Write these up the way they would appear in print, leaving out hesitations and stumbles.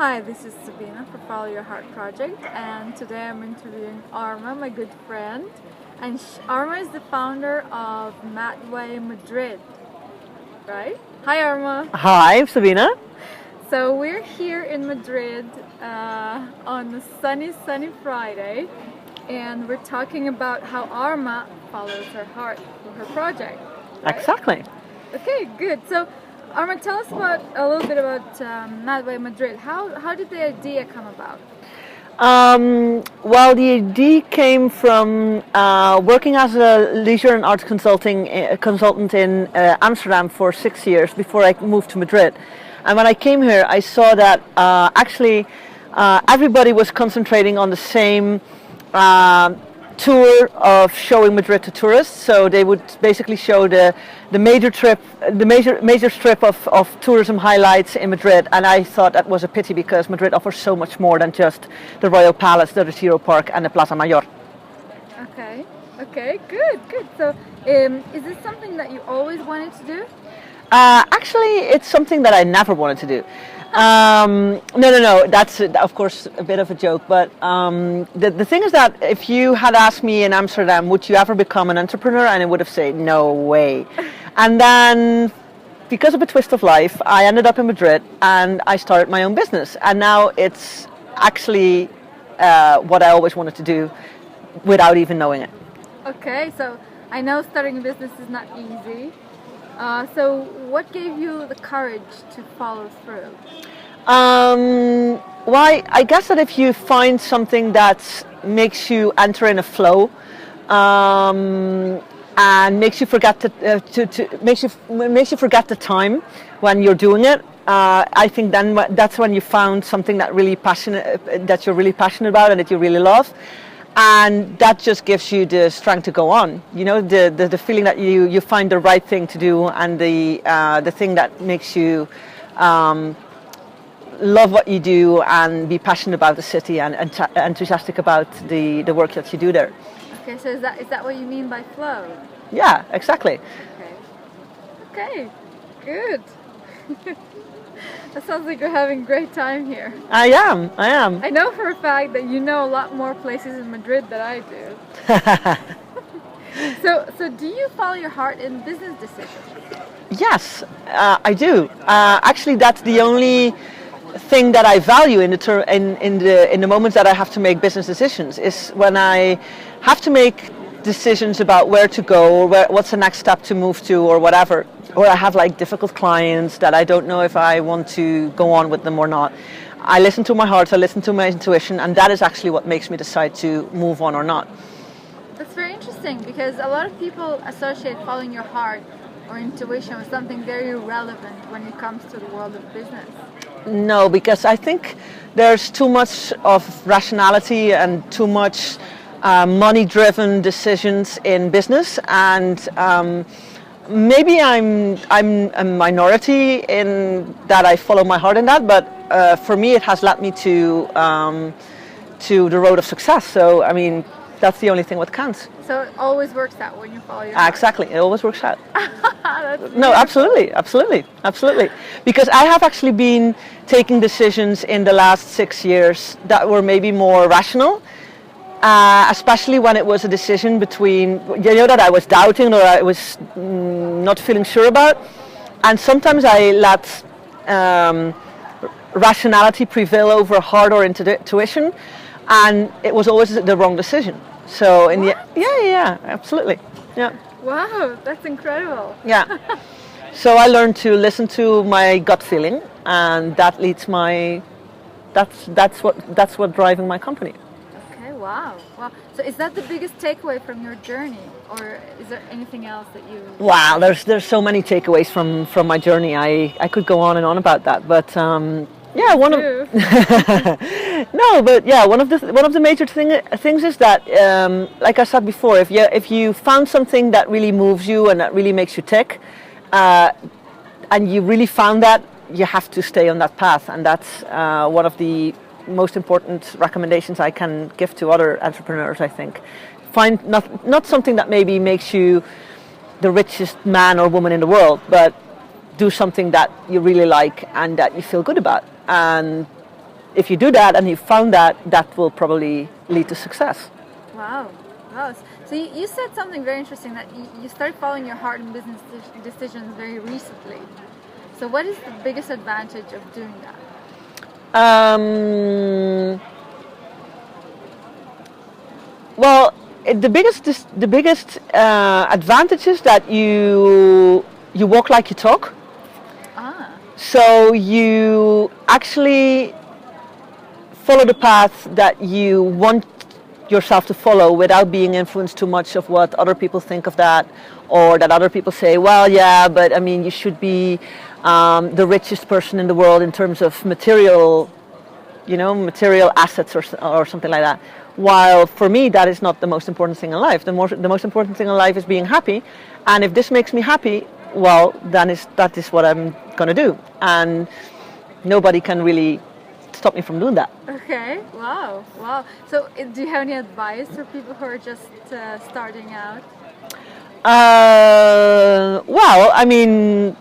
Hi, this is Sabina for Follow Your Heart Project, and today I'm interviewing Arma, my good friend. And Arma is the founder of Matway Madrid, right? Hi, Arma. Hi, Sabina. So we're here in Madrid on a sunny Friday, and we're talking about how Arma follows her heart for her project. Right? Exactly. Okay, good. So, Arma, tell us a little bit about Matway Madrid. How did the idea come about? Well, the idea came from working as a leisure and arts consultant in Amsterdam for 6 years before I moved to Madrid. And when I came here, I saw that actually everybody was concentrating on the same tour of showing Madrid to tourists. So they would basically show the major strip of tourism highlights in Madrid. And I thought that was a pity because Madrid offers so much more than just the Royal Palace, the Retiro Park, and the Plaza Mayor. Okay, good. So, is this something that you always wanted to do? Actually, it's something that I never wanted to do. No. That's of course a bit of a joke. But the thing is that if you had asked me in Amsterdam, would you ever become an entrepreneur, and I would have said no way. And then, because of a twist of life, I ended up in Madrid and I started my own business. And now it's actually what I always wanted to do, without even knowing it. Okay, so I know starting a business is not easy. So what gave you the courage to follow through? Well, I guess that if you find something that makes you enter in a flow, and makes you forget makes you forget the time when you're doing it, I think then that's when you found something that you're really passionate about and that you really love. And that just gives you the strength to go on. You know, the feeling that you find the right thing to do, and the thing that makes you love what you do and be passionate about the city and enthusiastic about the work that you do there. Okay, so is that what you mean by flow? Yeah, exactly. Okay, good. That sounds like you're having a great time here. I am. I know for a fact that you know a lot more places in Madrid than I do. So do you follow your heart in business decisions? Yes, I do. Actually, that's the only thing that I value in the moments that I have to make business decisions, is when I have to make decisions about where to go, or what's the next step to move to, or whatever. Or I have like difficult clients that I don't know if I want to go on with them or not. I listen to my heart, I listen to my intuition, and that is actually what makes me decide to move on or not. That's very interesting, because a lot of people associate following your heart or intuition with something very relevant when it comes to the world of business. No, because I think there's too much of rationality and too much money-driven decisions in business, and maybe I'm a minority in that I follow my heart in that, but for me it has led me to the road of success. So I mean, that's the only thing that counts. So it always works out when you follow your heart. Exactly, it always works out. No, absolutely. Because I have actually been taking decisions in the last 6 years that were maybe more rational. Especially when it was a decision between, that I was doubting or I was not feeling sure about. And sometimes I let rationality prevail over heart or intuition, and it was always the wrong decision. So yeah, absolutely. Yeah. Wow, that's incredible. Yeah. So I learned to listen to my gut feeling, and that leads that's what driving my company. Wow. So is that the biggest takeaway from your journey, or is there anything else that you... Wow, there's so many takeaways from my journey. I could go on and on about that, but yeah, one of the major things is that, like I said before, if you found something that really moves you and that really makes you tick, and you really found that, you have to stay on that path, and that's one of the most important recommendations I can give to other entrepreneurs. I think find not something that maybe makes you the richest man or woman in the world, but do something that you really like and that you feel good about, and if you do that and you found that, that will probably lead to success. Wow. Wow. So you said something very interesting, that you started following your heart in business decisions very recently. So what is the biggest advantage of doing that? Well, the biggest advantage is that you walk like you talk. Ah. So you actually follow the path that you want yourself to follow without being influenced too much of what other people think of that, or that other people say, well, yeah, but I mean, you should be the richest person in the world in terms of material, material assets or something like that. While for me, that is not the most important thing in life. The most important thing in life is being happy, and if this makes me happy, well, then that is what I'm going to do, and nobody can really stop me from doing that. Okay. Wow. Wow. So do you have any advice for people who are just starting out? Well, I mean,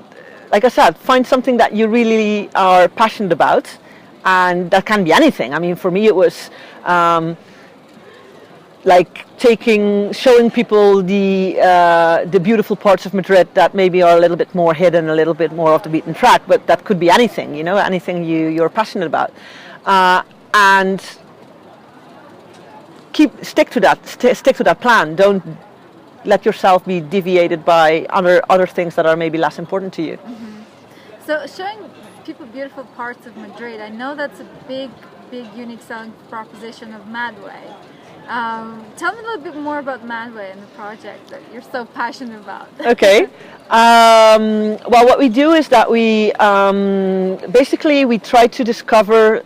like I said, find something that you really are passionate about, and that can be anything. I mean, for me, it was like showing people the beautiful parts of Madrid that maybe are a little bit more hidden, a little bit more off the beaten track. But that could be anything, anything you're passionate about, and stick to that plan. Don't let yourself be deviated by other things that are maybe less important to you. Mm-hmm. So showing people beautiful parts of Madrid, I know that's a big unique selling proposition of Madway. Tell me a little bit more about Madway and the project that you're so passionate about. Okay. Well, what we do is that we basically we try to discover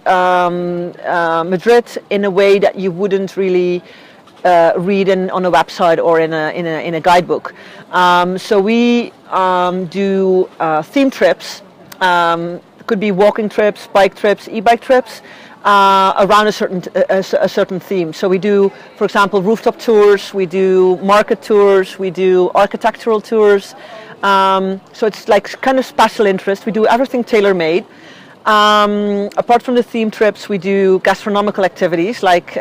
Madrid in a way that you wouldn't really read on a website or in a guidebook. So we do theme trips. Could be walking trips, bike trips, e-bike trips. Around a certain theme. So we do, for example, rooftop tours, we do market tours, we do architectural tours. So it's like kind of special interest. We do everything tailor-made. Apart from the theme trips, we do gastronomical activities like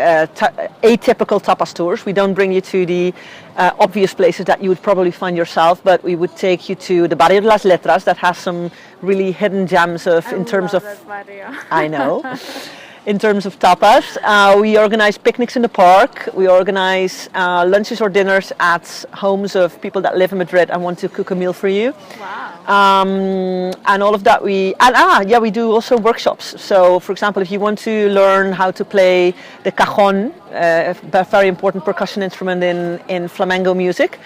atypical tapas tours. We don't bring you to the obvious places that you would probably find yourself, but we would take you to the Barrio de las Letras that has some really hidden gems in terms of. That barrio. I know. In terms of tapas, we organize picnics in the park. We organize lunches or dinners at homes of people that live in Madrid and want to cook a meal for you. Wow. And all of that we do also workshops. So, for example, if you want to learn how to play the cajon, a very important percussion instrument in flamenco music,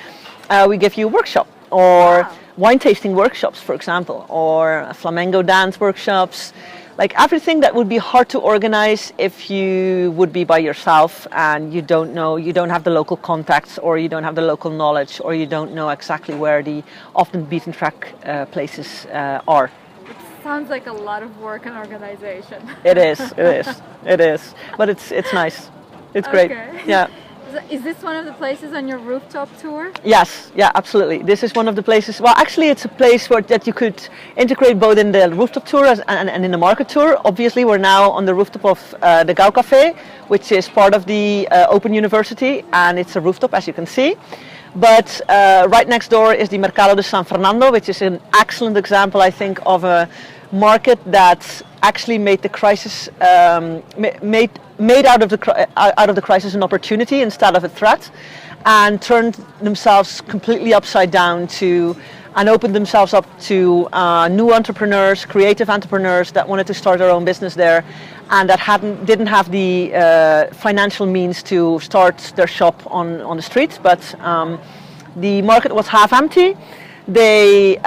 we give you a workshop. Or wow. Wine tasting workshops, for example, or flamenco dance workshops. Like everything that would be hard to organize if you would be by yourself and you don't have the local contacts, or you don't have the local knowledge, or you don't know exactly where the often beaten track places are. It sounds like a lot of work and organization. It is. But it's nice. It's great. Okay. Yeah. Is this one of the places on your rooftop tour? Yes, yeah, absolutely. This is one of the places. Well, actually, it's a place that you could integrate both in the rooftop tour and in the market tour. Obviously, we're now on the rooftop of the Gau Café, which is part of the Open University, and it's a rooftop, as you can see. But right next door is the Mercado de San Fernando, which is an excellent example, I think, of a market that actually made the crisis made out of the crisis an opportunity instead of a threat, and turned themselves completely upside down and opened themselves up to new entrepreneurs, creative entrepreneurs that wanted to start their own business there, and that didn't have the financial means to start their shop on the streets. But the market was half empty. They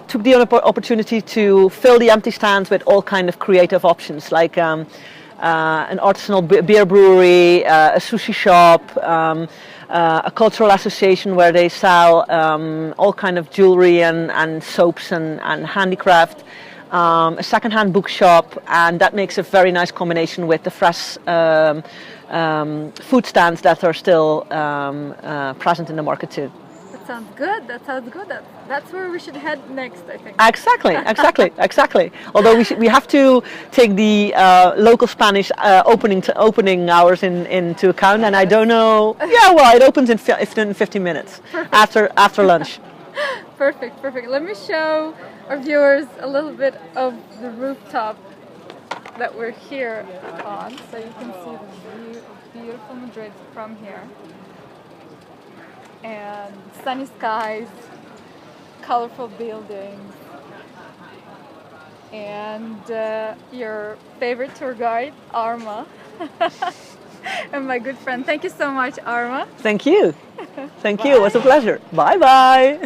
took the opportunity to fill the empty stands with all kind of creative options, like an artisanal beer brewery, a sushi shop, a cultural association where they sell all kind of jewelry and soaps and handicraft, a second-hand bookshop, and that makes a very nice combination with the fresh food stands that are still present in the market too. sounds good. That sounds good. That's where we should head next, I think. Exactly. Although we have to take the local Spanish opening hours into account, and I don't know. Yeah, well, it opens in 15 minutes after lunch. Perfect. Let me show our viewers a little bit of the rooftop that we're here on, so you can see the view of beautiful Madrid from here. And sunny skies, colorful buildings, and your favorite tour guide, Arma, and my good friend. Thank you so much, Arma. Thank you. It was a pleasure. Bye.